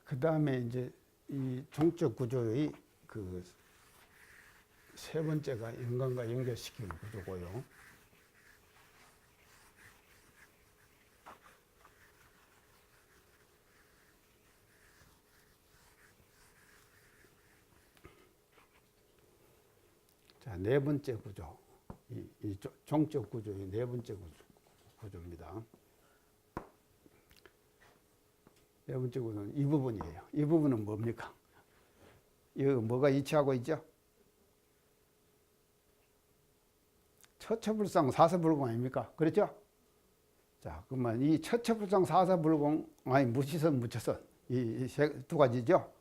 그 다음에 이제 이 종적 구조의 그 세 번째가 인간과 연결시키는 구조고요. 자, 네 번째 구조. 이 종적 구조의 네 번째 구조입니다. 네 번째 구조는 이 부분이에요. 이 부분은 뭡니까? 이거 뭐가 이치하고 있죠? 처처불상 사서불공 아닙니까? 그렇죠? 자, 그러면 이 처처불상 사서불공, 아니 무시선 무처선 이 두 가지죠.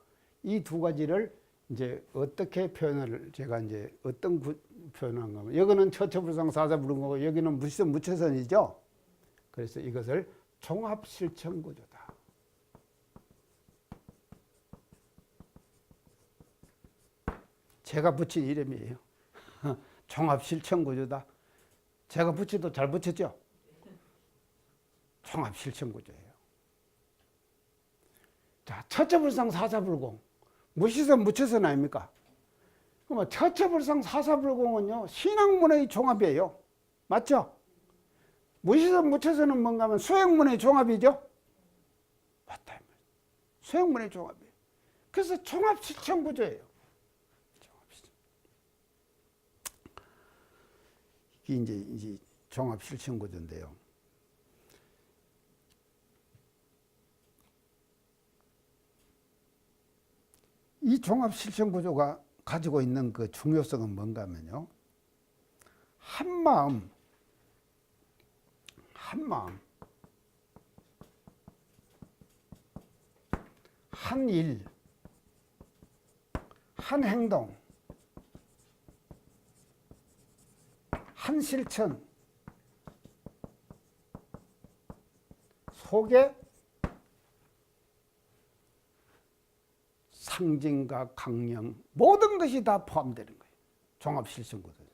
이 두 가지를 이제 어떻게 표현을 제가 이제 어떤 표현한 거면 여기는 처처불상 사서불공이고 여기는 무시선 무처선이죠. 그래서 이것을 종합실천구조다. 제가 붙인 이름이에요. 종합실천구조다. 제가 붙여도 잘 붙였죠? 종합실천구조예요. 자, 처처불상 사서불공. 무시선 무처선 아닙니까? 그러면 처처불상 사서불공은요, 신학문의 종합이에요. 맞죠? 무시선 무처선은 뭔가 하면 수행문의 종합이죠? 맞다. 수행문의 종합이에요. 그래서 종합실천구조예요. 이게 이제 종합실천구조인데요. 이 종합실천구조가 가지고 있는 그 중요성은 뭔가 하면요. 한마음, 한 일, 한 행동, 한 실천 속에 상징과 강령 모든 것이 다 포함되는 거예요. 종합실천구조.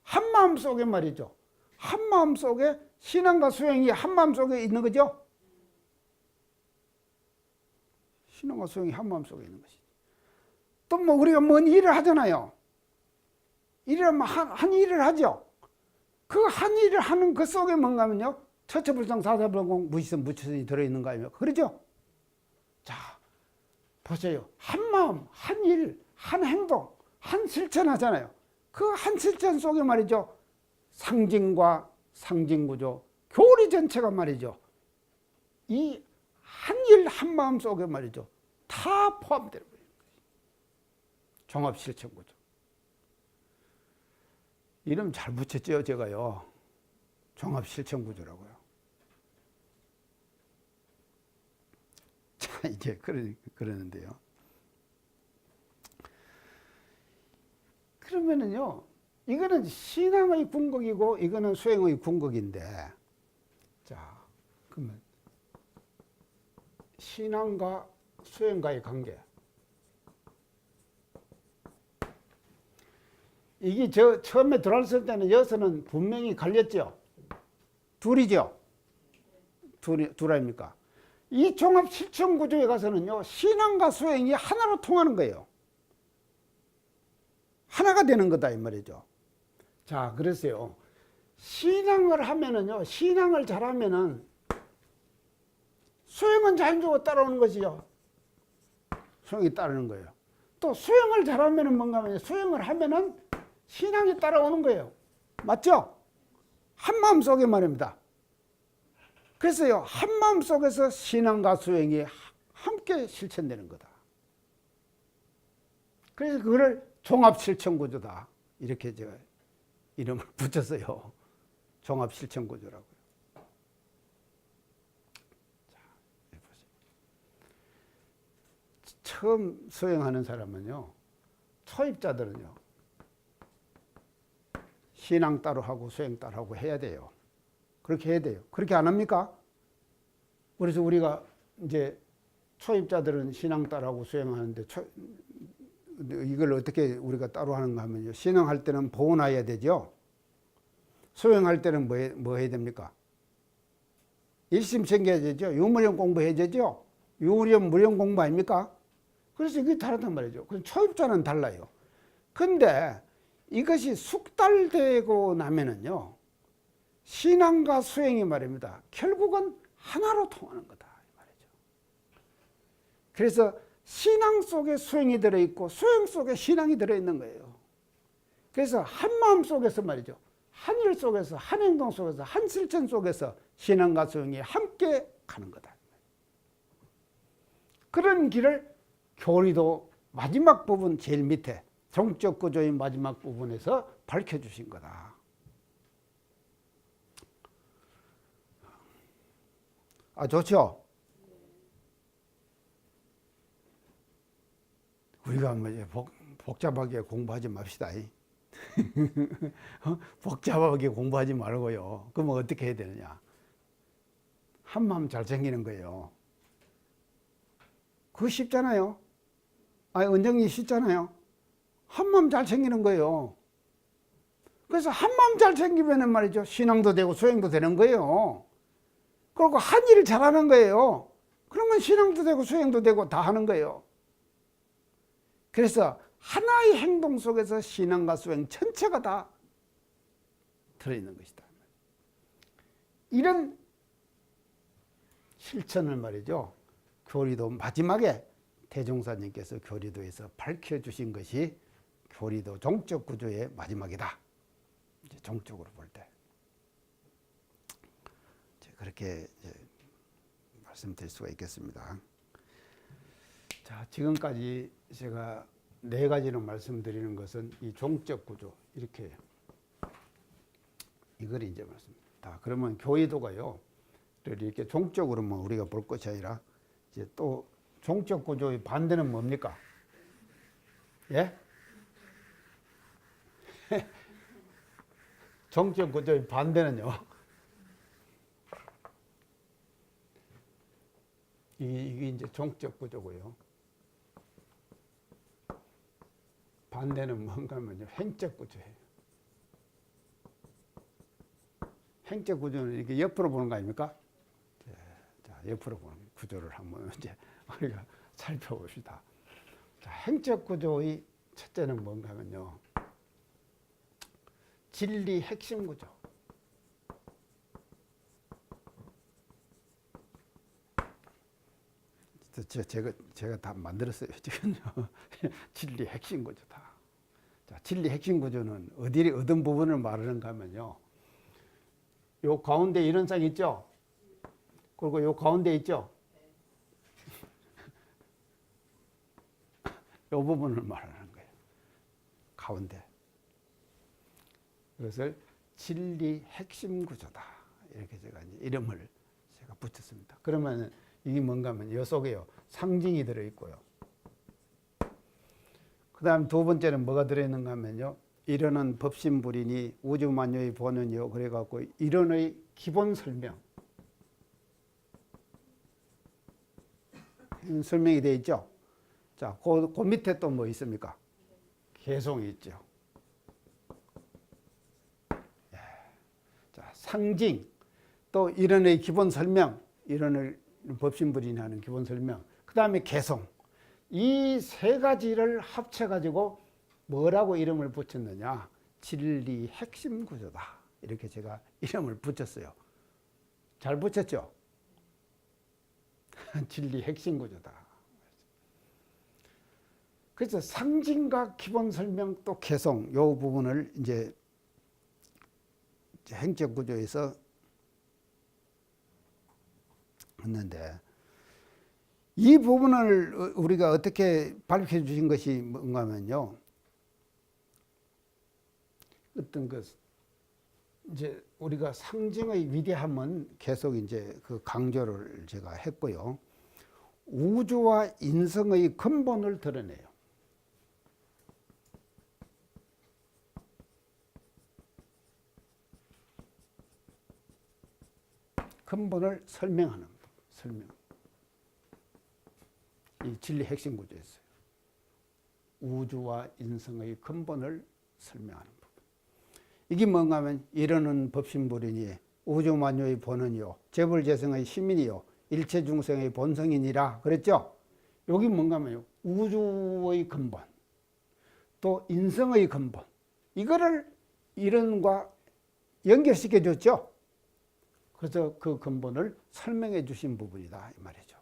한마음 속에 말이죠. 한마음 속에 신앙과 수행이 한마음 속에 있는 거죠. 신앙과 수행이 한마음 속에 있는 것이죠. 또 뭐 우리가 뭔 일을 하잖아요. 일을 한 일을 하죠. 그 한 일을 하는 그 속에 뭔가 하면요. 처처불상 사서불공 무시선 무처선이 들어있는 거 아닙니까? 그러죠? 자, 보세요. 한 마음, 한 일, 한 행동, 한 실천 하잖아요. 그 한 실천 속에 말이죠. 상징과 상징구조, 교리 전체가 말이죠. 이 한 일, 한 마음 속에 말이죠. 다 포함되는 거예요. 종합실천구조. 이름 잘 붙였죠, 제가요. 종합실천구조라고요. 자, 이제 그러는데요. 그러면은요, 이거는 신앙의 궁극이고, 이거는 수행의 궁극인데, 자, 그러면 신앙과 수행과의 관계. 이게 저 처음에 들어왔을 때는 여기서는 분명히 갈렸죠. 둘이죠. 둘 아닙니까? 이 종합실천구조에 가서는요, 신앙과 수행이 하나로 통하는 거예요. 하나가 되는 거다 이 말이죠. 자, 그랬어요. 신앙을 하면은요, 신앙을 잘하면은 수행은 자연적으로 따라오는 것이죠. 수행이 따르는 거예요. 또 수행을 잘하면은 뭔가 하면 수행을 하면은 신앙이 따라오는 거예요. 맞죠? 한마음 속에 말입니다. 그래서요, 한마음 속에서 신앙과 수행이 함께 실천되는 거다. 그래서 그거를 종합실천구조다. 이렇게 제가 이름을 붙였어요. 종합실천구조라고요. 자, 보세요. 처음 수행하는 사람은요, 초입자들은요, 신앙 따로 하고 수행 따로 하고 해야 돼요. 그렇게 해야 돼요. 그렇게 안 합니까? 그래서 우리가 이제 초입자들은 신앙 따로 하고 수행하는데 이걸 어떻게 우리가 따로 하는가 하면요. 신앙할 때는 보호해야 되죠. 수행할 때는 뭐 해야 됩니까? 일심 챙겨야 되죠. 유무령 공부해야 되죠. 유령, 무령 공부 아닙니까? 그래서 이게 다르단 말이죠. 그럼 초입자는 달라요. 근데 이것이 숙달되고 나면은요, 신앙과 수행이 말입니다. 결국은 하나로 통하는 거다. 말이죠. 그래서 신앙 속에 수행이 들어있고 수행 속에 신앙이 들어있는 거예요. 그래서 한 마음 속에서 말이죠. 한 일 속에서, 한 행동 속에서, 한 실천 속에서 신앙과 수행이 함께 가는 거다. 그런 길을 교리도 마지막 부분 제일 밑에 종적 구조의 마지막 부분에서 밝혀주신 거다. 아, 좋죠? 우리가 뭐 복잡하게 공부하지 맙시다. 복잡하게 공부하지 말고요. 그러면 어떻게 해야 되느냐? 한마음 잘 챙기는 거예요. 그거 쉽잖아요. 아니, 은정이 쉽잖아요. 한마음 잘 챙기는 거예요. 그래서 한마음 잘 챙기면 말이죠. 신앙도 되고 수행도 되는 거예요. 그리고 한 일을 잘하는 거예요. 그러면 신앙도 되고 수행도 되고 다 하는 거예요. 그래서 하나의 행동 속에서 신앙과 수행 전체가 다 들어있는 것이다. 이런 실천을 말이죠. 교리도 마지막에 대종사님께서 교리도에서 밝혀주신 것이 교리도 종적 구조의 마지막이다. 이제 종적으로 볼 때. 그렇게 말씀드릴 수가 있겠습니다. 자, 지금까지 제가 4가지로 말씀드리는 것은 이 종적 구조, 이렇게 이걸 이제 말씀드립니다. 그러면 교리도가요, 이렇게 종적으로만 우리가 볼 것이 아니라 이제 또 종적 구조의 반대는 뭡니까? 예? 종적 구조의 반대는요, 이게 이제 종적 구조고요. 반대는 뭔가 하면요, 행적 구조예요. 행적 구조는 이렇게 옆으로 보는 거 아닙니까? 자, 옆으로 보는 구조를 한번 이제 우리가 살펴봅시다. 자, 행적 구조의 첫째는 뭔가 하면요, 진리 핵심 구조. 제가 다 만들었어요, 지금요. 진리 핵심 구조다. 자, 진리 핵심 구조는 어떤 부분을 말하는가 하면요, 요 가운데 이런 상 있죠? 그리고 요 가운데 있죠? 요 부분을 말하는 거예요. 가운데. 그것을 진리 핵심 구조다. 이렇게 제가 이제 이름을 제가 붙였습니다. 그러면 이게 뭔가 하면 요 속에요, 상징이 들어있고요. 그 다음 두 번째는 뭐가 들어있는가 하면요, 이론은 법신불이니 우주만유의 본원이요. 그래갖고 이론의 기본 설명. 설명이 되어 있죠. 자, 그 밑에 또 뭐 있습니까? 개송이 있죠. 자, 상징, 또 이론의 기본 설명, 이론을 법신불이니 하는 기본 설명, 그 다음에 개송. 이 세 가지를 합쳐가지고 뭐라고 이름을 붙였느냐? 진리 핵심 구조다. 이렇게 제가 이름을 붙였어요. 잘 붙였죠? 진리 핵심 구조다. 그래서 상징과 기본 설명 또 개송, 요 부분을 이제 행적 구조에서 했는데, 이 부분을 우리가 어떻게 밝혀 주신 것이 뭔가 하면요, 어떤 이제 우리가 상징의 위대함은 계속 이제 그 강조를 제가 했고요. 우주와 인성의 근본을 드러내요. 근본을 설명하는 설명. 이 진리 핵심 구조였어요. 우주와 인성의 근본을 설명하는 부분. 이게 뭔가 하면 이론은 법신불이니 우주만유의 본원이요 재벌재성의 시민이요 일체 중생의 본성이니라 그랬죠. 여기 뭔가 하면요, 우주의 근본, 또 인성의 근본, 이거를 이론과 연결시켜 줬죠. 그래서 그 근본을 설명해 주신 부분이다 이 말이죠.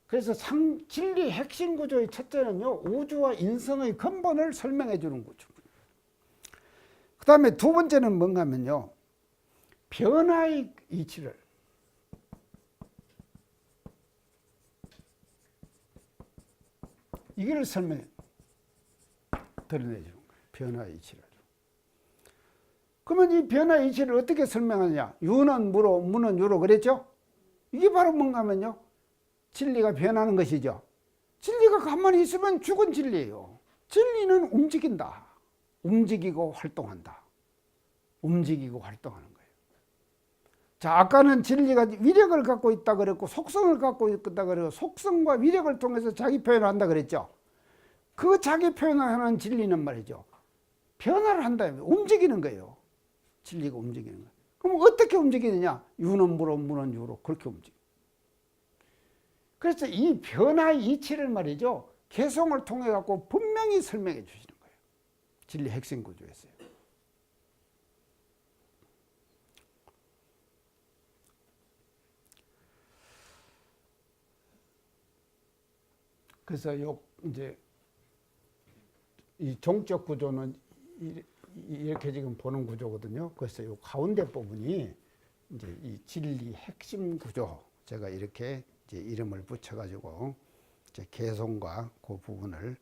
그래서 진리 핵심 구조의 첫째는요, 우주와 인성의 근본을 설명해 주는 구조. 그 다음에 두 번째는 뭔가 하면요, 변화의 이치를, 이걸 설명해 드러내 주는 거예요. 변화의 이치를. 그러면 이 변화의 이치를 어떻게 설명하느냐? 유는 무로, 무는 유로 그랬죠? 이게 바로 뭔가 하면요, 진리가 변하는 것이죠. 진리가 가만히 있으면 죽은 진리예요. 진리는 움직인다. 움직이고 활동한다. 움직이고 활동하는 거예요. 자, 아까는 진리가 위력을 갖고 있다 그랬고 속성을 갖고 있다 그랬고 속성과 위력을 통해서 자기 표현을 한다 그랬죠. 그 자기 표현을 하는 진리는 말이죠, 변화를 한다. 움직이는 거예요. 진리가 움직이는 거예요. 그럼 어떻게 움직이느냐? 유는 무로, 무는 유로 그렇게 움직여요. 그래서 이 변화의 이치를 말이죠, 개성을 통해 갖고 분명히 설명해 주시는 거예요. 진리 핵심 구조에서요. 그래서 이제 이 종적 구조는 이렇게 지금 보는 구조거든요. 그래서 이 가운데 부분이 이제 이 진리 핵심 구조, 제가 이렇게 이제 이름을 붙여가지고 이제 개성과 그 부분을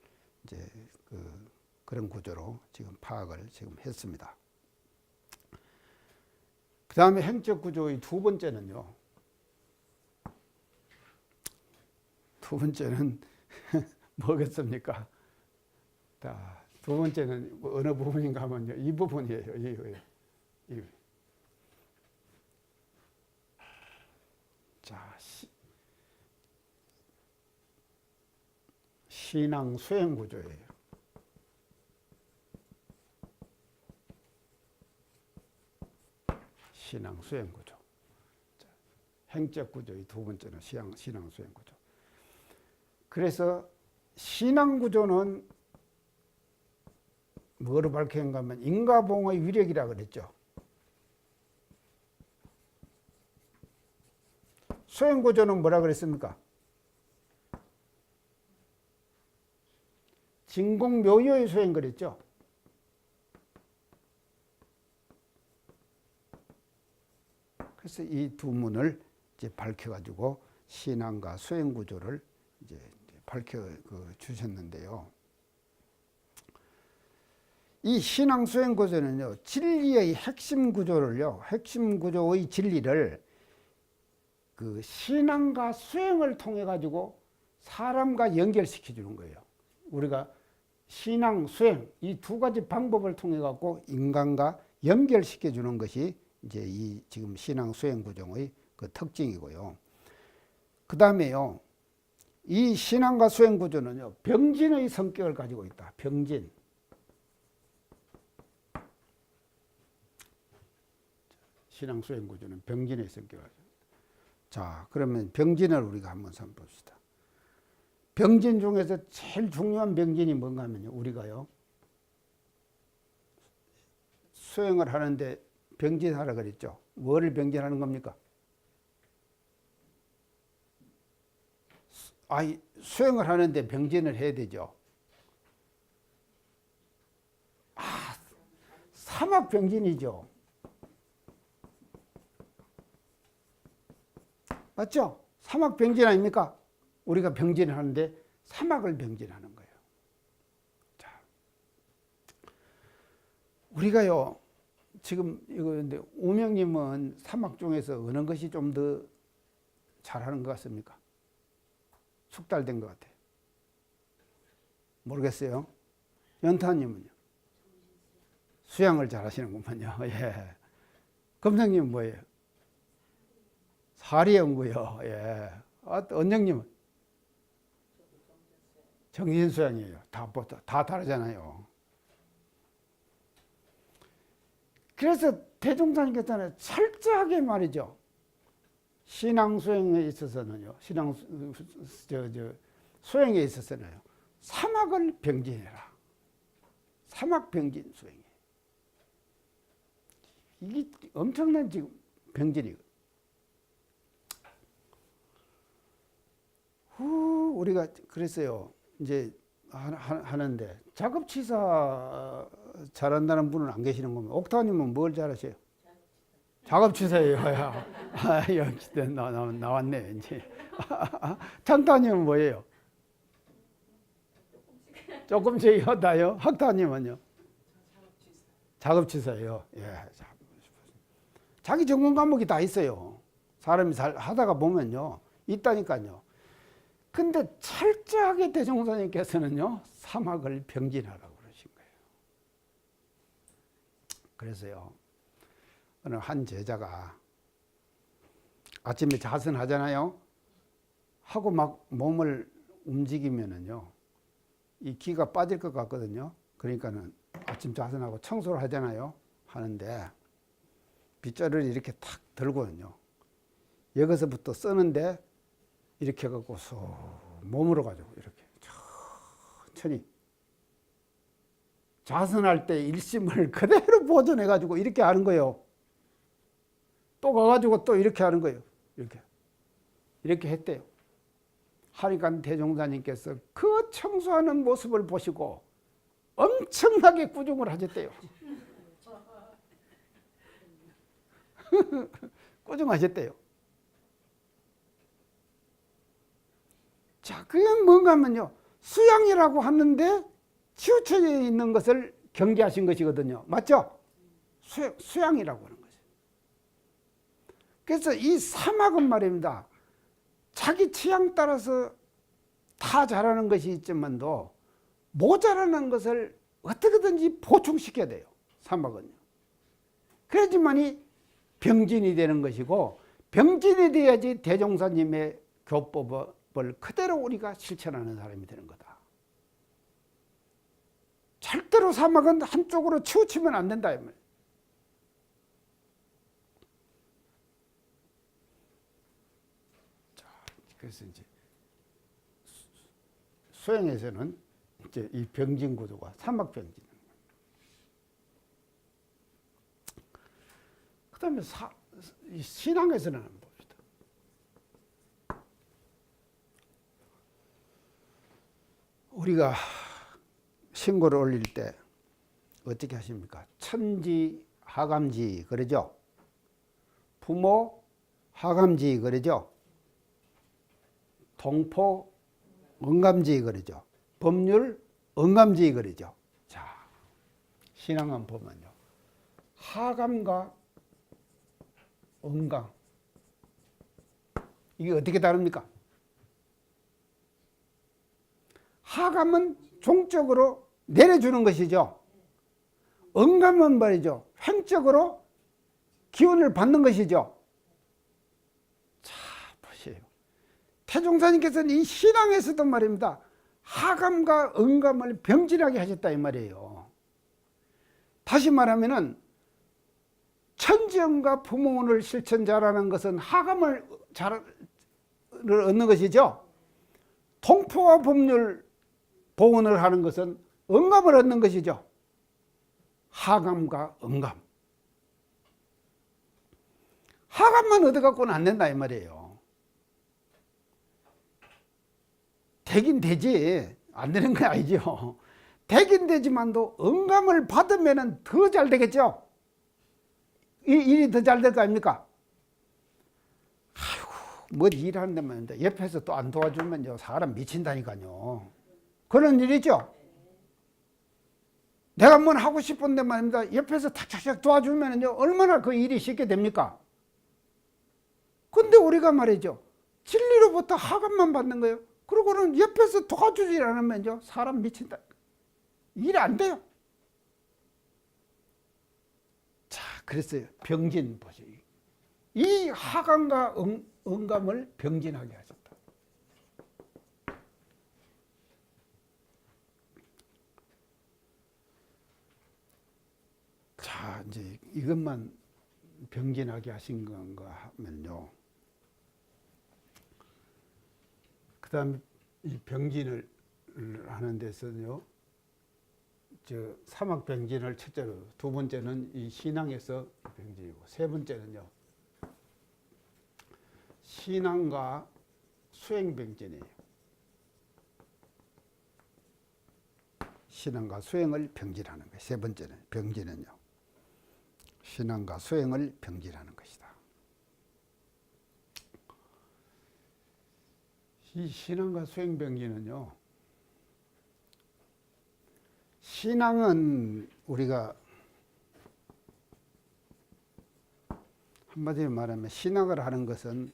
이제 그런 구조로 지금 파악을 지금 했습니다. 그 다음에 행적 구조의 두 번째는요. 두 번째는 뭐겠습니까? 자, 두 번째는 어느 부분인가 하면요, 이 부분이에요. 자, 신앙 수행 구조예요. 신앙 수행 구조. 자, 행적 구조의 두 번째는 신앙 수행 구조. 그래서 신앙 구조는 뭐로 밝혀낸가 하면 인가봉의 위력이라 그랬죠. 수행 구조는 뭐라 그랬습니까? 진공묘유의 수행 그랬죠. 그래서 이 두 문을 이제 밝혀가지고 신앙과 수행 구조를 이제 밝혀 주셨는데요. 이 신앙 수행 구조는요, 진리의 핵심 구조를요, 핵심 구조의 진리를 그 신앙과 수행을 통해 가지고 사람과 연결시켜 주는 거예요. 우리가 신앙, 수행 이 두 가지 방법을 통해 갖고 인간과 연결시켜 주는 것이 이제 이 지금 신앙 수행 구조의 그 특징이고요. 그 다음에요, 이 신앙과 수행 구조는요, 병진의 성격을 가지고 있다. 병진. 신앙 수행 구조는 병진의 성격을 가지고 있다. 자, 그러면 병진을 우리가 한번 봅시다. 병진 중에서 제일 중요한 병진이 뭔가 하면요, 우리가요, 수행을 하는데 병진하라 그랬죠. 뭐를 병진하는 겁니까? 수행을 하는데 병진을 해야 되죠. 사막 병진이죠. 맞죠? 사막 병진 아닙니까? 우리가 병진을 하는데 사막을 병진하는 거예요. 자, 우리가요, 지금 이거인데 우명님은 사막 중에서 어느 것이 좀 더 잘하는 것 같습니까? 숙달된 것 같아요. 모르겠어요. 연타님은요? 수양을 잘하시는군요. 예. 검성님은 뭐예요? 사리 연구요. 예. 언영님은? 정신수양이에요. 다 다르잖아요. 그래서 대종사님께서는 철저하게 말이죠, 신앙 수행에 있어서는요, 수행에 있어서는요, 사막을 병진해라. 사막 병진 수행이. 이게 엄청난 지금 병진이거든. 우리가 그랬어요. 이제 하는데 작업치사 잘한다는 분은 안 계시는 겁니다. 옥타님은 뭘 잘하세요? 작업치사예요. 역시 나왔네 이제. 찬타님은 뭐예요? 조금씩 하다요. 학타님은요? 작업치사예요. 예, 자기 전공 과목이 다 있어요. 사람이 잘 하다가 보면요, 있다니까요. 근데 철저하게 대종사님께서는요, 사막을 병진하라고 그러신 거예요. 그래서요, 어느 한 제자가 아침에 자선하잖아요. 하고 막 몸을 움직이면은요, 이 기가 빠질 것 같거든요. 그러니까는 아침 자선하고 청소를 하잖아요. 하는데 빗자루를 이렇게 탁 들고는요, 여기서부터 쓰는데 이렇게 해갖고 쏙 몸으로 가지고 이렇게 천천히 자선할 때 일심을 그대로 보존해가지고 이렇게 하는 거예요. 또 가가지고 또 이렇게 하는 거예요. 이렇게 했대요. 하니까 대종사님께서 그 청소하는 모습을 보시고 엄청나게 꾸중을 하셨대요. 꾸중하셨대요. 자, 그게 뭔가 하면요, 수양이라고 하는데 치우쳐져 있는 것을 경계하신 것이거든요. 맞죠? 수양이라고 하는 거죠. 그래서 이 사막은 말입니다, 자기 취향 따라서 다 잘하는 것이 있지만도 모자라는 것을 어떻게든지 보충시켜야 돼요. 사막은요. 그래야지만이 병진이 되는 것이고, 병진이 돼야지 대종사님의 교법을 그대로 우리가 실천하는 사람이 되는 거다. 절대로 사막은 한쪽으로 치우치면 안 된다. 자, 그래서 이제 수행에서는 이제 이 병진 구조가 사막 병진. 그 다음에 신앙에서는 한번 봅시다. 우리가 신고를 올릴 때 어떻게 하십니까? 천지, 하감지, 그러죠? 부모, 하감지, 그러죠? 동포, 응감지, 그러죠? 법률, 응감지, 그러죠? 자, 신앙은 보면요, 하감과 응감, 이게 어떻게 다릅니까? 하감은 종적으로 내려주는 것이죠. 응감은 말이죠, 횡적으로 기운을 받는 것이죠. 자, 보세요. 태종사님께서는 이 신앙에서도 말입니다, 하감과 응감을 병진하게 하셨다 이 말이에요. 다시 말하면은 천지응과 부모운을 실천자라는 것은 하감을 얻는 것이죠. 통포와 법률 보운을 하는 것은 응감을 얻는 것이죠. 하감과 응감. 하감만 얻어갖고는 안 된다 이 말이에요. 되긴 되지, 안 되는 건 아니죠. 되긴 되지만도 응감을 받으면 더 잘 되겠죠. 이 일이 더 잘 될 거 아닙니까? 아이고, 뭐 일하는 데만 옆에서 또 안 도와주면요, 사람 미친다니까요. 그런 일이죠. 내가 뭘 하고 싶은데 말입니다, 옆에서 탁탁탁 도와주면요, 얼마나 그 일이 쉽게 됩니까? 근데 우리가 말이죠, 진리로부터 하감만 받는 거예요. 그러고는 옆에서 도와주지 않으면요, 사람 미친다. 일 안 돼요. 자, 그랬어요. 병진 보세요. 이 하감과 응감을 병진하게 하셨다. 자, 이제 이것만 병진하게 하신 건가 하면요, 그다음에 이 병진을 하는 데서는요, 사막 병진을 첫째로, 두 번째는 이 신앙에서 병진이고, 세 번째는요, 신앙과 수행 병진이에요. 신앙과 수행을 병진하는 거예요. 세 번째는 병진은요, 신앙과 수행을 병진하는 것이다. 이 신앙과 수행 병진은요, 신앙은 우리가 한마디로 말하면 신앙을 하는 것은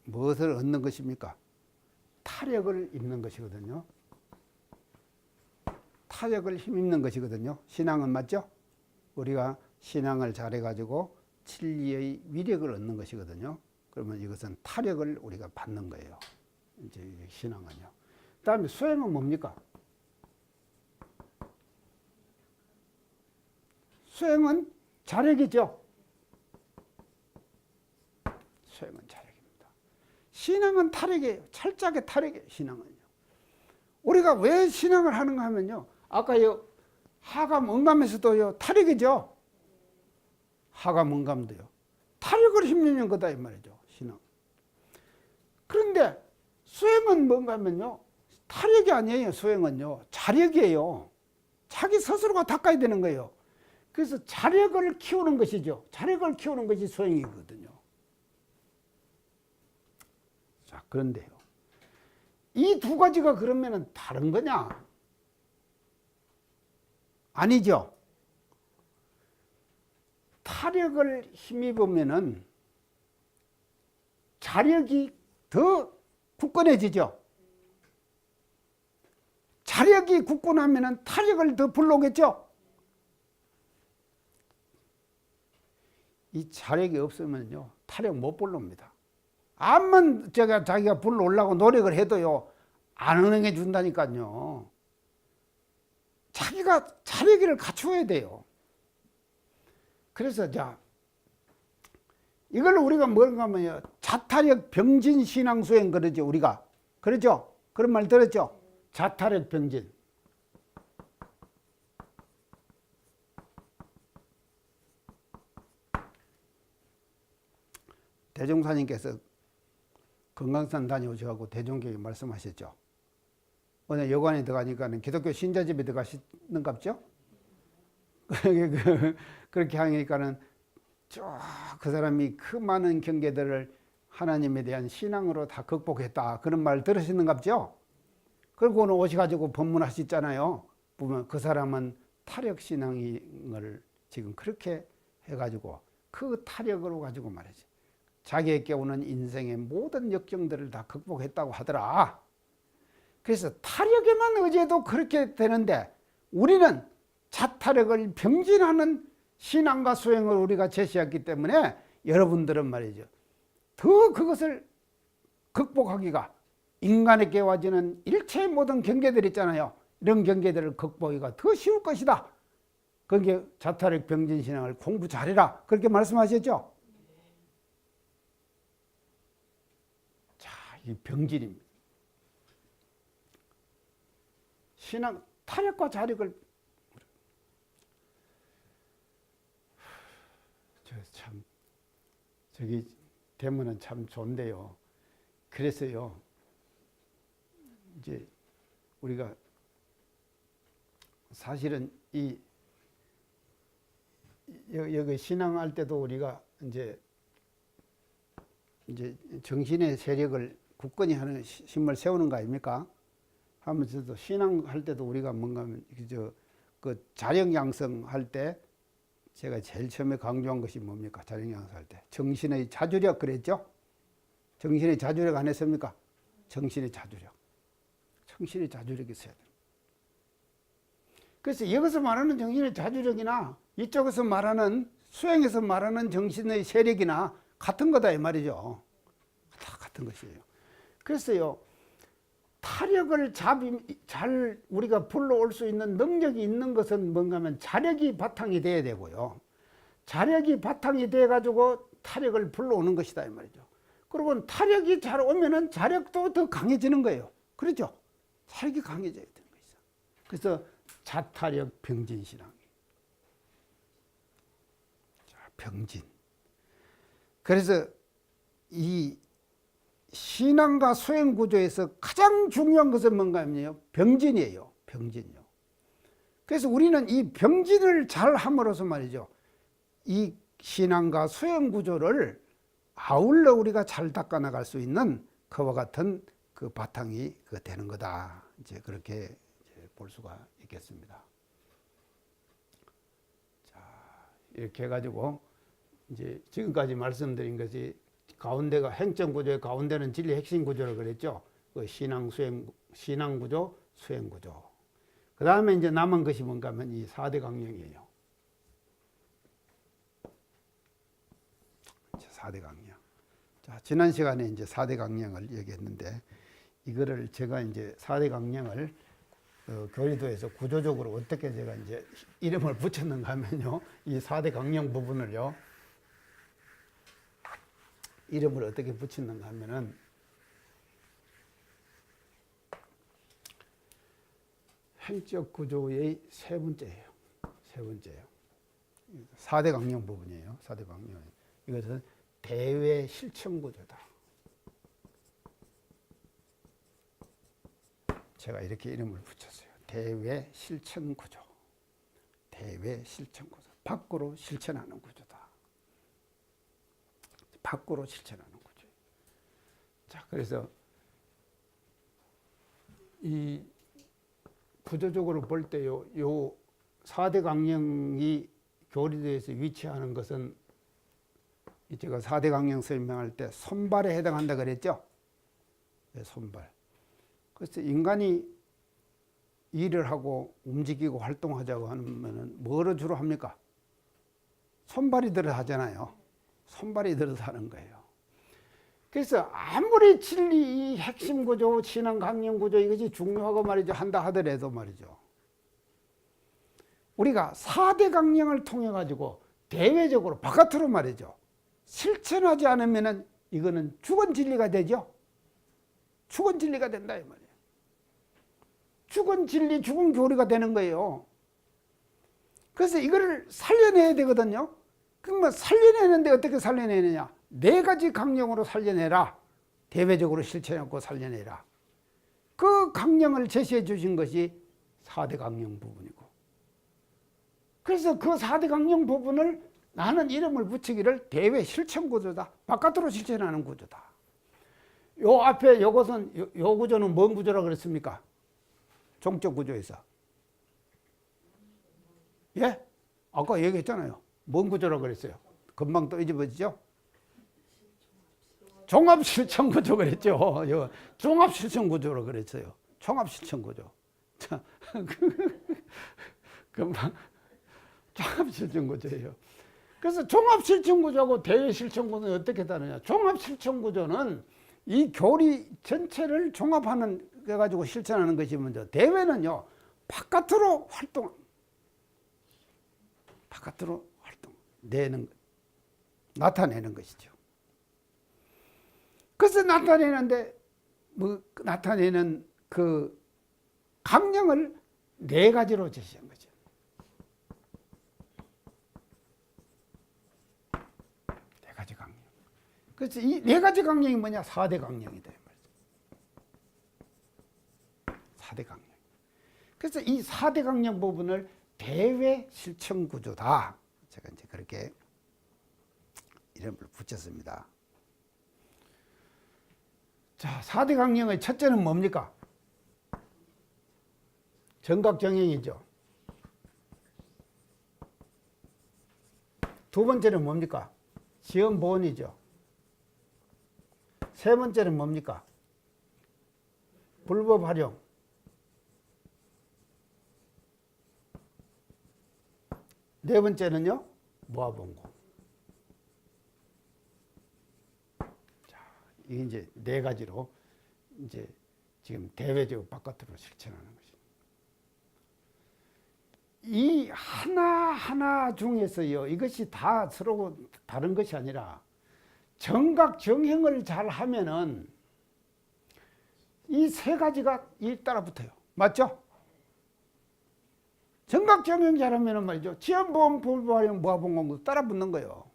무엇을 얻는 것입니까? 타력을 입는 것이거든요. 타력을 힘입는 것이거든요. 신앙은 맞죠? 우리가 신앙을 잘해가지고 진리의 위력을 얻는 것이거든요. 그러면 이것은 타력을 우리가 받는 거예요. 이제 신앙은요. 그다음에 수행은 뭡니까? 수행은 자력이죠. 수행은 자력입니다. 신앙은 타력이에요. 철저하게 타력이에요. 신앙은요. 우리가 왜 신앙을 하는가 하면요, 아까요 하감 응감에서도요 타력이죠. 하감 응감도요 타력을 힘내는 거다 이 말이죠. 신앙. 그런데 수행은 뭔가 하면요, 타력이 아니에요. 수행은요 자력이에요. 자기 스스로가 닦아야 되는 거예요. 그래서 자력을 키우는 것이죠. 자력을 키우는 것이 수행이거든요. 자, 그런데요, 이 두 가지가 그러면은 다른 거냐? 아니죠. 타력을 힘입으면은 자력이 더 굳건해지죠. 자력이 굳건하면은 타력을 더 불러오겠죠. 이 자력이 없으면요 타력 못 불러옵니다. 암만 자기가 불러오려고 노력을 해도요 안 응해 준다니까요. 자기가 자력을 갖추어야 돼요. 그래서 자, 이걸 우리가 뭔가 하면요, 자타력 병진 신앙 수행 그러죠. 우리가 그러죠. 그런 말 들었죠. 자타력 병진. 대종사님께서 금강산 다녀오셔가지고 대종교에 말씀하셨죠. 어느 여관에 들어가니까는 기독교 신자집에 들어가시는갑죠? 그렇게 하니까는 그 사람이 그 많은 경계들을 하나님에 대한 신앙으로 다 극복했다. 그런 말 들으시는갑죠? 그리고 오늘 오셔가지고 법문하셨잖아요. 보면 그 사람은 타력 신앙을 지금 그렇게 해가지고 그 타력으로 가지고 말이지. 자기에게 오는 인생의 모든 역경들을 다 극복했다고 하더라. 그래서 타력에만 의지해도 그렇게 되는데 우리는 자타력을 병진하는 신앙과 수행을 우리가 제시했기 때문에 여러분들은 말이죠, 더 그것을 극복하기가, 인간에게 와지는 일체의 모든 경계들 있잖아요. 이런 경계들을 극복하기가 더 쉬울 것이다. 그게 자타력 병진 신앙을 공부 잘해라. 그렇게 말씀하셨죠. 이 병진입니다. 신앙 타력과 자력을 저기 되면은 참 좋은데요. 그래서요, 이제 우리가 사실은 여기 신앙할 때도 우리가 이제 정신의 세력을 굳건히 하는 힘을 세우는 거 아닙니까? 하면서도 신앙할 때도 우리가 뭔가 하면 그 자력 양성할 때 제가 제일 처음에 강조한 것이 뭡니까? 자력 양성할 때 정신의 자주력 그랬죠? 정신의 자주력 안 했습니까? 정신의 자주력. 정신의 자주력이 있어야 돼요. 그래서 여기서 말하는 정신의 자주력이나 이쪽에서 말하는 수행에서 말하는 정신의 세력이나 같은 거다 이 말이죠. 다 같은 것이에요. 그래서요, 타력을 잘 우리가 불러올 수 있는 능력이 있는 것은 뭔가 하면 자력이 바탕이 돼야 되고요. 자력이 바탕이 돼 가지고 타력을 불러오는 것이다 이 말이죠. 그리고 타력이 잘 오면은 자력도 더 강해지는 거예요. 그렇죠? 자력이 강해져야 되는 거죠. 그래서 자타력 병진신앙. 자, 병진. 그래서 이 신앙과 수행 구조에서 가장 중요한 것은 뭔가 하면요, 병진이에요. 병진요. 그래서 우리는 이 병진을 잘 함으로써 말이죠, 이 신앙과 수행 구조를 아울러 우리가 잘 닦아 나갈 수 있는 그와 같은 그 바탕이 되는 거다. 이제 그렇게 이제 볼 수가 있겠습니다. 자, 이렇게 해가지고 이제 지금까지 말씀드린 것이 가운데가 행정 구조의 가운데는 진리 핵심 구조를 그랬죠. 그 신앙 수행, 신앙 구조, 수행 구조. 그 다음에 이제 남은 것이 뭔가 하면 이 4대 강령이에요. 4대 강령. 자, 지난 시간에 이제 4대 강령을 얘기했는데, 이거를 제가 이제 4대 강령을 교리도에서 구조적으로 어떻게 제가 이제 이름을 붙였는가 하면요, 이 4대 강령 부분을요, 이름을 어떻게 붙였는가 하면은, 행적 구조의 세 번째예요. 세 번째예요. 4대 강령 부분이에요. 4대 강령. 이것은 대외 실천 구조다. 제가 이렇게 이름을 붙였어요. 대외 실천 구조. 대외 실천 구조. 밖으로 실천하는 구조다. 밖으로 실천하는 구조. 자, 그래서 이 구조적으로 볼 때요, 요 4대 강령이 교리도에서 위치하는 것은 제가 4대 강령 설명할 때 손발에 해당한다 그랬죠? 네, 손발. 그래서 인간이 일을 하고 움직이고 활동하자고 하면은 뭐로 주로 합니까? 손발이 들어서 하잖아요. 손발이 들어서 하는 거예요. 그래서 아무리 진리 핵심 구조, 신앙 강령 구조 이것이 중요하고 말이죠, 한다 하더라도 말이죠, 우리가 4대 강령을 통해 가지고 대외적으로 바깥으로 말이죠, 실천하지 않으면은 이거는 죽은 진리가 되죠. 죽은 진리가 된다 이 말이에요. 죽은 진리, 죽은 교리가 되는 거예요. 그래서 이거를 살려내야 되거든요. 그러면 살려내는데 어떻게 살려내느냐? 4가지 강령으로 살려내라. 대외적으로 실천하고 살려내라. 그 강령을 제시해 주신 것이 4대 강령 부분이고, 그래서 그 4대 강령 부분을 나는 이름을 붙이기를 대외 실천 구조다. 바깥으로 실천하는 구조다. 요 앞에 요것은 요 구조는 뭔 구조라 그랬습니까? 종적 구조에서. 예? 아까 얘기했잖아요. 뭔 구조라 그랬어요? 금방 또 잊어버리죠? 종합실천 구조 그랬죠. 종합실천 구조로 그랬어요. 종합실천 구조. 금방 종합실천 구조예요. 그래서 종합실천 구조하고 대외실천 구조는 어떻게 다르냐? 종합실천 구조는 이 교리 전체를 종합하는 게 가지고 실천하는 것이 먼저, 대외는요 바깥으로 활동, 바깥으로 활동 내는, 나타내는 것이죠. 그래서 나타내는데 뭐 나타내는 그 강령을 4가지로 제시한 거죠. 4가지 강령. 그래서 이 4가지 강령이 뭐냐? 4대 강령이다. 4대 강령. 그래서 이 4대 강령 부분을 대외 실천 구조다. 제가 이제 그렇게 이름을 붙였습니다. 자, 4대 강령의 첫째는 뭡니까? 정각정행이죠. 두 번째는 뭡니까? 시험보온이죠. 세 번째는 뭡니까? 불법 활용. 네 번째는요, 모아본공. 자, 이게 이제 4가지로 이제 지금 대외적으로 바깥으로 실천하는 것입니다. 이 하나하나 중에서요, 이것이 다 서로 다른 것이 아니라 정각정행을 잘 하면은 이 세 가지가 따라 붙어요. 맞죠? 정각정행 잘하면은 말이죠. 지연보험, 불보활용, 무아봉공도 따라 붙는 거예요.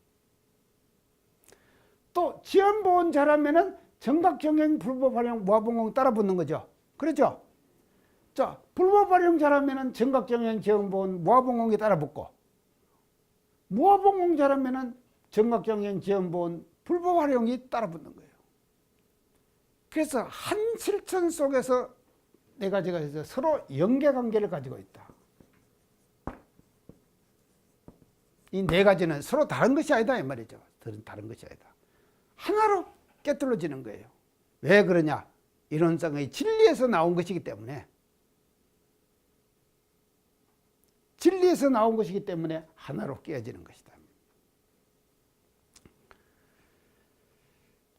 또 지연보험 잘하면은 정각정행, 불법활용, 무아봉공 따라 붙는 거죠. 그렇죠? 자, 불법활용 잘하면은 정각정행, 지연보험, 무아봉공이 따라 붙고, 무아봉공 잘하면은 정각정행, 지연보험, 불법활용이 따라 붙는 거예요. 그래서 한 실천 속에서 네 가지가 서로 연계관계를 가지고 있다. 이 네 가지는 서로 다른 것이 아니다 이 말이죠. 다른 것이 아니다. 하나로 꿰뚫어지는 거예요. 왜 그러냐? 이론상의 진리에서 나온 것이기 때문에. 진리에서 나온 것이기 때문에 하나로 깨어지는 것이다.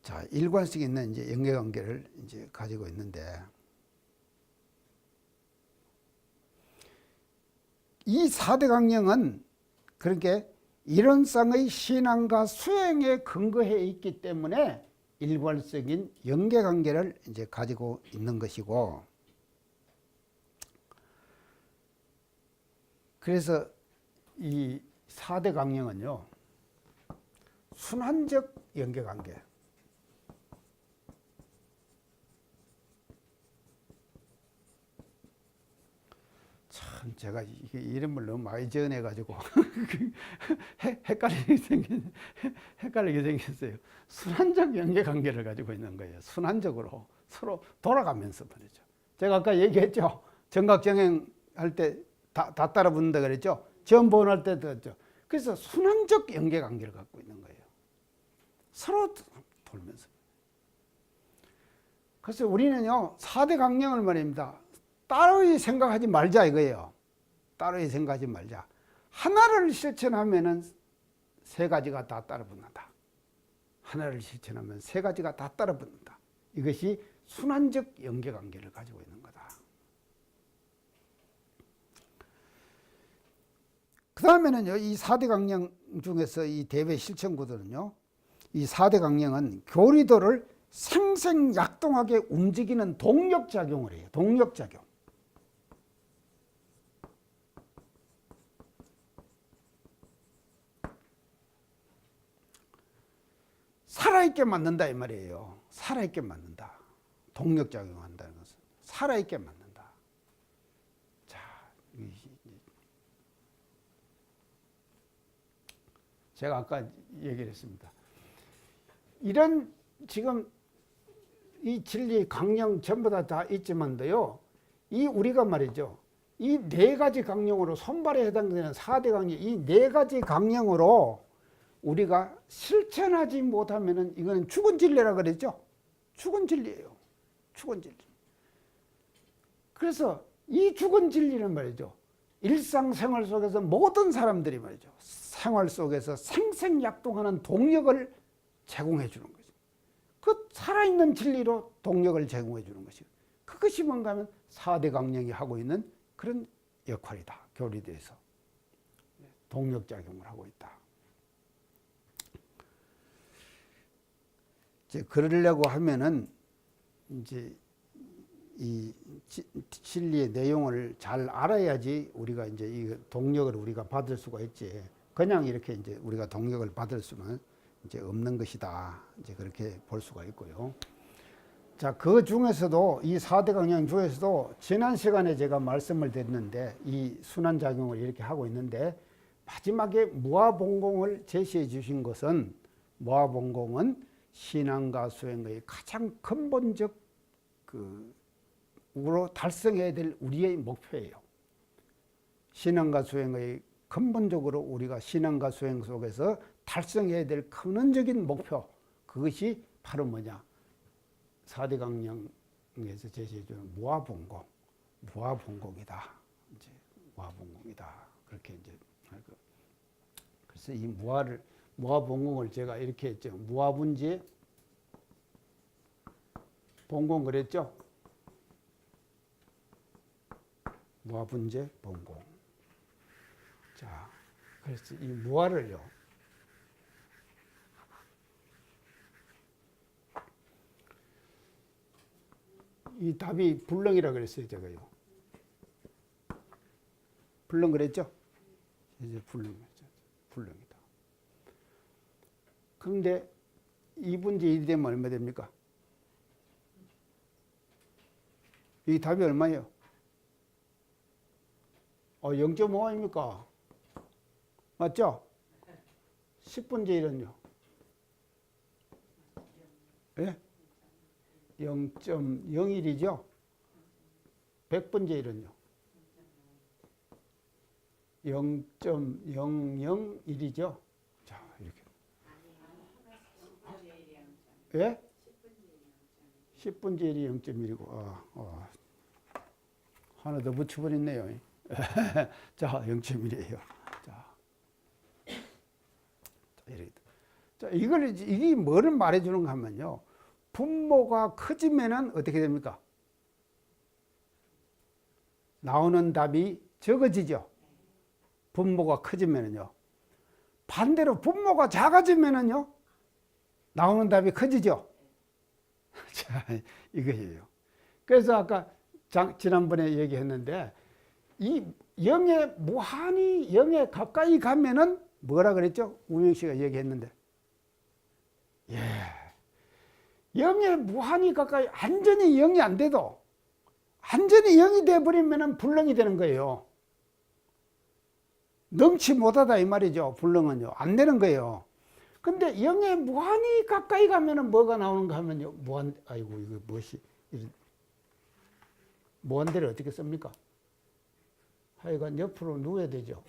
자, 일관성 있는 이제 연계관계를 이제 가지고 있는데, 이 4대 강령은 그렇게 이론상의 신앙과 수행에 근거해 있기 때문에 일관성인 연계관계를 이제 가지고 있는 것이고, 그래서 이 4대 강령은요, 순환적 연계관계. 참 제가 이게 이름을 너무 많이 지어내가지고 헷갈리게 생겼어요. 순환적 연계관계를 가지고 있는 거예요. 순환적으로 서로 돌아가면서 말이죠. 제가 아까 얘기했죠. 정각정행 할 때 다 따라 붙는다 그랬죠. 지연보험 할 때도 그랬죠. 그래서 순환적 연계관계를 갖고 있는 거예요. 서로 돌면서. 그래서 우리는요, 4대 강령을 말입니다. 따로이 생각하지 말자 이거예요. 따로이 생각하지 말자. 하나를 실천하면은 세 가지가 다 따라 붙는다. 하나를 실천하면 세 가지가 다 따라 붙는다. 이것이 순환적 연계관계를 가지고 있는 거다. 그 다음에는요, 이 4대 강령 중에서 이 대외 실천구도는요, 이 4대 강령은 교리도를 생생약동하게 움직이는 동력작용을 해요. 동력작용. 살아있게 만든다 이 말이에요. 살아있게 만든다. 동력작용한다는 것은 살아있게 만든다. 자, 제가 아까 얘기를 했습니다. 이런 지금 이 진리 강령 전부 다 있지만도요, 이 우리가 말이죠, 이 네 가지 강령으로 손발에 해당되는 4대 강령, 이 네 가지 강령으로 우리가 실천하지 못하면은 이거는 죽은 진리라 그랬죠. 죽은 진리예요. 죽은 진리. 그래서 이 죽은 진리는 말이죠, 일상생활 속에서 모든 사람들이 말이죠, 생활 속에서 생생약동하는 동력을 제공해 주는 거죠. 그 살아있는 진리로 동력을 제공해 주는 것이고, 그것이 뭔가 하면 4대 강령이 하고 있는 그런 역할이다. 교리대에서 동력작용을 하고 있다. 이제 그러려고 하면은 이제 이 진리의 내용을 잘 알아야지 우리가 이제 이 동력을 우리가 받을 수가 있지. 그냥 이렇게 이제 우리가 동력을 받을 수는 이제 없는 것이다. 이제 그렇게 볼 수가 있고요. 자, 그 중에서도 이 4대 강령 중에서도 지난 시간에 제가 말씀을 드렸는데 이 순환작용을 이렇게 하고 있는데, 마지막에 무아봉공을 제시해 주신 것은, 무아봉공은 신앙과 수행의 가장 근본적 으로 달성해야 될 우리의 목표예요. 신앙과 수행의 근본적으로 우리가 신앙과 수행 속에서 달성해야 될 근원적인 목표, 그것이 바로 뭐냐? 4대 강령에서 제시해주는 무아봉공, 무아봉공이다. 이제 무아봉공이다. 그렇게 이제 그래서 이 무아봉공을 제가 이렇게 했죠. 무아분지 봉공 그랬죠. 무아분재 봉공. 자, 그래서 이 무아를요, 이 답이 불렁이라 그랬어요, 제가요. 불렁 그랬죠? 이제 불렁이다. 그런데 2분의 1이 되면 얼마 됩니까? 이 답이 얼마예요? 0.5 아닙니까? 맞죠? 10분의 1은요? 예? 0.01이죠? 100분의 1은요? 0.001이죠? 자, 이렇게. 예? 10분의 1이 0.1이고, 하나 더 붙여버렸네요. 자, 0.1이에요. 자, 이게 뭐를 말해주는가 하면요. 분모가 커지면은 어떻게 됩니까? 나오는 답이 적어지죠. 분모가 커지면은요. 반대로 분모가 작아지면은요. 나오는 답이 커지죠. 자, 이거예요. 그래서 아까 지난번에 얘기했는데 이 0에 무한히 0에 가까이 가면은 뭐라 그랬죠? 우명 씨가 얘기했는데. 예. 0에 무한히 가까이 완전히 0이 안 돼도 완전히 0이 돼버리면은 불렁이 되는 거예요. 넘치 못하다 이 말이죠. 불렁은요. 안 되는 거예요. 근데 0에 무한히 가까이 가면은 뭐가 나오는가 하면요. 아이고, 이거 무엇이. 무한대를 어떻게 씁니까? 하여간 옆으로 누워야 되죠.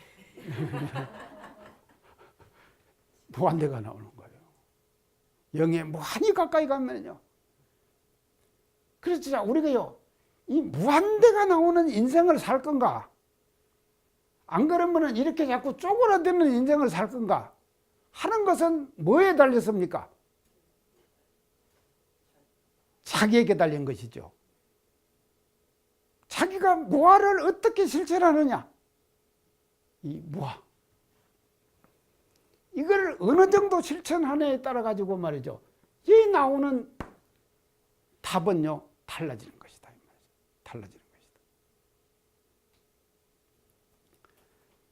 무한대가 나오는 거예요. 0에 무한히 가까이 가면요. 그래서 자, 우리가요, 이 무한대가 나오는 인생을 살 건가? 안 그러면은 이렇게 자꾸 쪼그라드는 인생을 살 건가? 하는 것은 뭐에 달렸습니까? 자기에게 달린 것이죠. 자기가 무아를 어떻게 실천하느냐? 이 무아. 이걸 어느 정도 실천하느냐에 따라 가지고 말이죠. 이 나오는 답은요, 달라지는 것이다. 달라지는 것이다.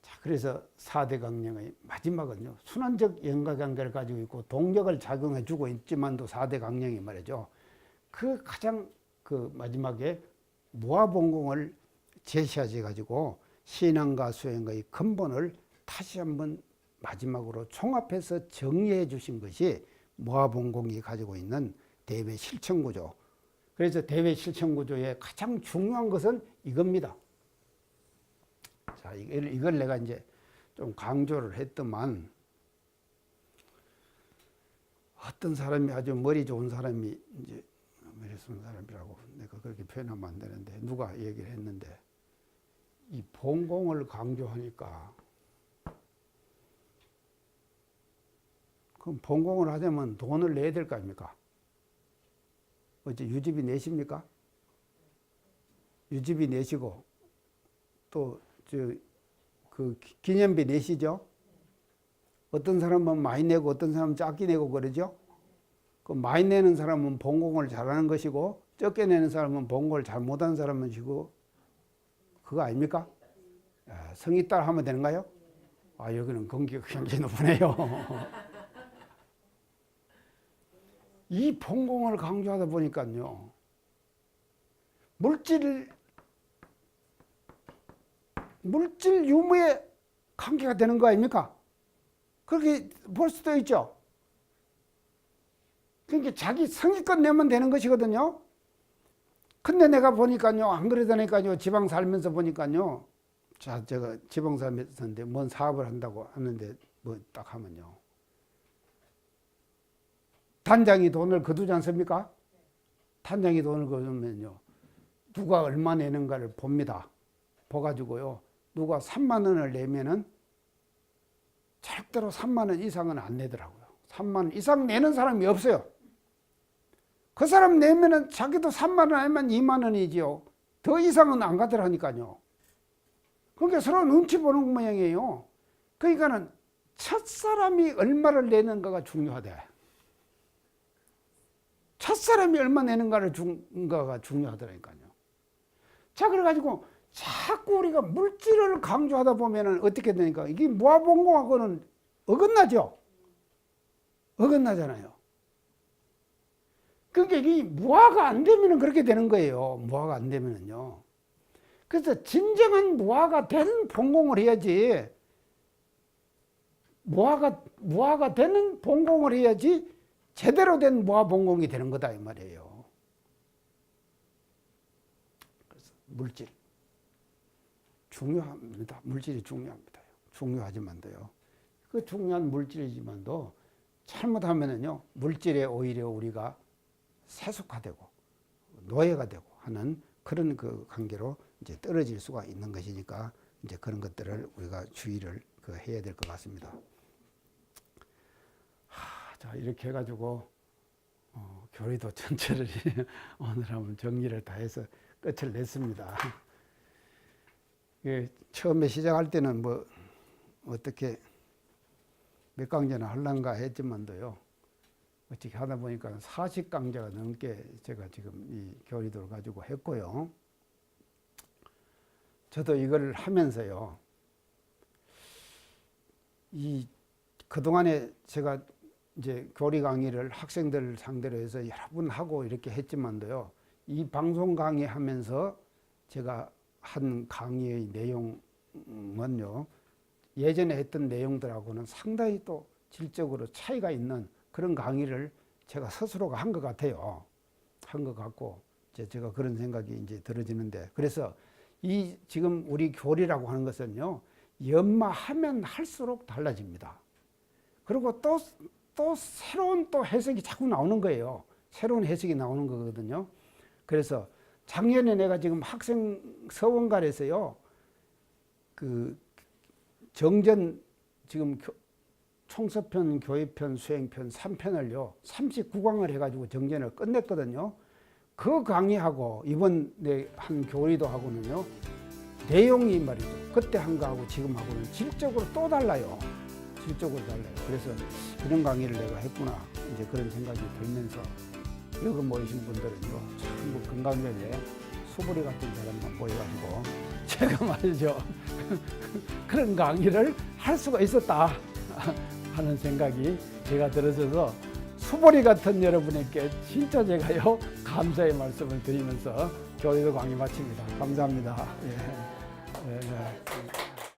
자, 그래서 4대 강령의 마지막은요, 순환적 연관관계를 가지고 있고 동력을 작용해 주고 있지만도 4대 강령이 말이죠. 그 가장 그 마지막에 무아봉공을 제시하셔 가지고 신앙과 수행의 근본을 다시 한번 마지막으로 종합해서 정리해 주신 것이 무아봉공이 가지고 있는 대외 실천구조. 그래서 대외 실천구조의 가장 중요한 것은 이겁니다. 자, 이걸 내가 이제 좀 강조를 했더만 어떤 사람이 아주 머리 좋은 사람이 이제 머리 좋은 사람이라고 내가 그렇게 표현하면 안 되는데 누가 얘기를 했는데 이 봉공을 강조하니까 그럼 봉공을 하려면 돈을 내야 될 거 아닙니까? 어째 유지비 내십니까? 유지비 내시고 또 그 기념비 내시죠? 어떤 사람은 많이 내고 어떤 사람은 작게 내고 그러죠? 그 많이 내는 사람은 봉공을 잘하는 것이고 적게 내는 사람은 봉공을 잘 못하는 사람이시고 그거 아닙니까? 성의 따라 하면 되는가요? 아, 여기는 공기가 굉장히 높으네요. 이 봉공을 강조하다 보니까요, 물질 유무의 관계가 되는 거 아닙니까? 그렇게 볼 수도 있죠. 그러니까 자기 성의껏 내면 되는 것이거든요. 근데 내가 보니까요, 안 그러다니까요, 지방 살면서 보니까요, 자, 제가 지방 살면서인데 뭔 사업을 한다고 하는데 뭐 딱 하면요, 단장이 돈을 거두지 않습니까? 단장이 돈을 거두면요, 누가 얼마 내는가를 봅니다. 봐가지고요, 누가 3만 원을 내면은 절대로 3만 원 이상은 안 내더라고요. 3만 원 이상 내는 사람이 없어요. 그 사람 내면은 자기도 3만 원 아니면 2만 원이지요. 더 이상은 안 가더라니까요. 그러니까 서로 눈치 보는 모양이에요. 그러니까는 첫 사람이 얼마를 내는가가 중요하대. 첫사람이 얼마 내는가가 중요하더라니까요. 자, 그래가지고 자꾸 우리가 물질을 강조하다 보면은 어떻게 되니까 이게 무아봉공하고는 어긋나죠. 어긋나잖아요. 그러니까 이게 무아가 안 되면은 그렇게 되는 거예요. 무아가 안 되면은요. 그래서 진정한 무아가 된 본공을 해야지. 무아가 되는 본공을 해야지 제대로 된 무아 본공이 되는 거다 이 말이에요. 그래서 물질 중요합니다. 물질이 중요합니다. 중요하지만도요. 그 중요한 물질이지만도 잘못하면은요 물질에 오히려 우리가 세속화되고 노예가 되고 하는 그런 그 관계로 이제 떨어질 수가 있는 것이니까 이제 그런 것들을 우리가 주의를 해야 될 것 같습니다. 자, 이렇게 해가지고 교리도 전체를 오늘 한번 정리를 다 해서 끝을 냈습니다. 처음에 시작할 때는 뭐 어떻게 몇 강좌나 할란가 했지만도요. 어떻게 하다 보니까 40강좌가 넘게 제가 지금 이 교리도를 가지고 했고요. 저도 이걸 하면서요. 그동안에 제가 이제 교리 강의를 학생들 상대로 해서 여러 번 하고 이렇게 했지만도요. 이 방송 강의 하면서 제가 한 강의의 내용은요. 예전에 했던 내용들하고는 상당히 또 질적으로 차이가 있는 그런 강의를 제가 스스로가 한 것 같아요. 한 것 같고 제가 그런 생각이 이제 들어지는데 그래서 이 지금 우리 교리라고 하는 것은요. 연마하면 할수록 달라집니다. 그리고 또 새로운 또 해석이 자꾸 나오는 거예요. 새로운 해석이 나오는 거거든요. 그래서 작년에 내가 지금 학생 서원갈에서요. 그 정전 지금 총서편, 교회편, 수행편 3편을요. 39강을 해가지고 정전을 끝냈거든요. 그 강의하고 이번 내 한 교리도 하고는요. 내용이 말이죠. 그때 한 거하고 지금 하고는 질적으로 또 달라요. 질적으로 달라요. 그래서 이런 강의를 내가 했구나. 이제 그런 생각이 들면서 여기 모이신 분들은요. 참 건강면에 수부리 같은 사람만 모여가지고 제가 말이죠. 그런 강의를 할 수가 있었다 하는 생각이 제가 들어져서 수보리 같은 여러분에게 진짜 제가요 감사의 말씀을 드리면서 교리도 강의 마칩니다. 감사합니다. 예. 예.